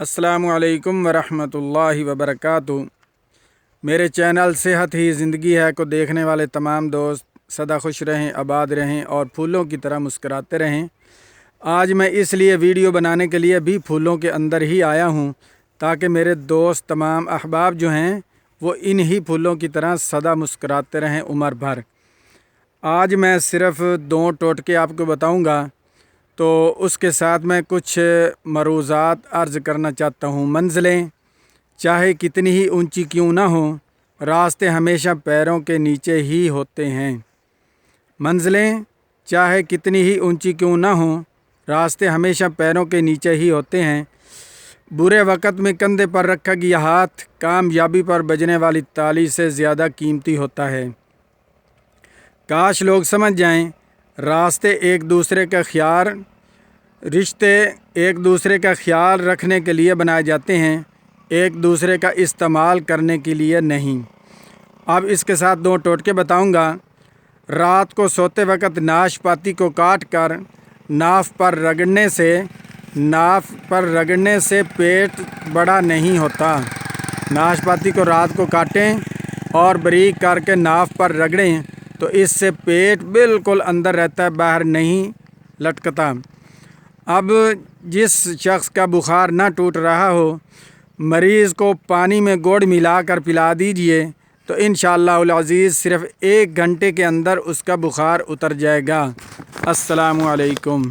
السلام علیکم ورحمۃ اللہ وبرکاتہ۔ میرے چینل صحت ہی زندگی ہے کو دیکھنے والے تمام دوست سدا خوش رہیں، آباد رہیں اور پھولوں کی طرح مسکراتے رہیں۔ آج میں اس لیے ویڈیو بنانے کے لیے بھی پھولوں کے اندر ہی آیا ہوں تاکہ میرے دوست تمام احباب جو ہیں وہ انہی پھولوں کی طرح سدا مسکراتے رہیں عمر بھر۔ آج میں صرف 2 ٹوٹکے آپ کو بتاؤں گا، تو اس کے ساتھ میں کچھ مروزات عرض کرنا چاہتا ہوں۔ منزلیں چاہے کتنی ہی اونچی کیوں نہ ہوں، راستے ہمیشہ پیروں کے نیچے ہی ہوتے ہیں۔ منزلیں چاہے کتنی ہی اونچی کیوں نہ ہوں، راستے ہمیشہ پیروں کے نیچے ہی ہوتے ہیں۔ برے وقت میں کندھے پر رکھا گیا ہاتھ کامیابی پر بجنے والی تالی سے زیادہ قیمتی ہوتا ہے۔ کاش لوگ سمجھ جائیں، راستے رشتے ایک دوسرے کا خیال رکھنے کے لیے بنائے جاتے ہیں، ایک دوسرے کا استعمال کرنے کے لیے نہیں۔ اب اس کے ساتھ 2 ٹوٹکے بتاؤں گا۔ رات کو سوتے وقت ناشپاتی کو کاٹ کر ناف پر رگڑنے سے پیٹ بڑا نہیں ہوتا۔ ناشپاتی کو رات کو کاٹیں اور باریک کر کے ناف پر رگڑیں تو اس سے پیٹ بالکل اندر رہتا ہے، باہر نہیں لٹکتا۔ اب جس شخص کا بخار نہ ٹوٹ رہا ہو، مریض کو پانی میں گڑ ملا کر پلا دیجئے تو انشاءاللہ العزیز صرف 1 گھنٹے کے اندر اس کا بخار اتر جائے گا۔ السلام علیکم۔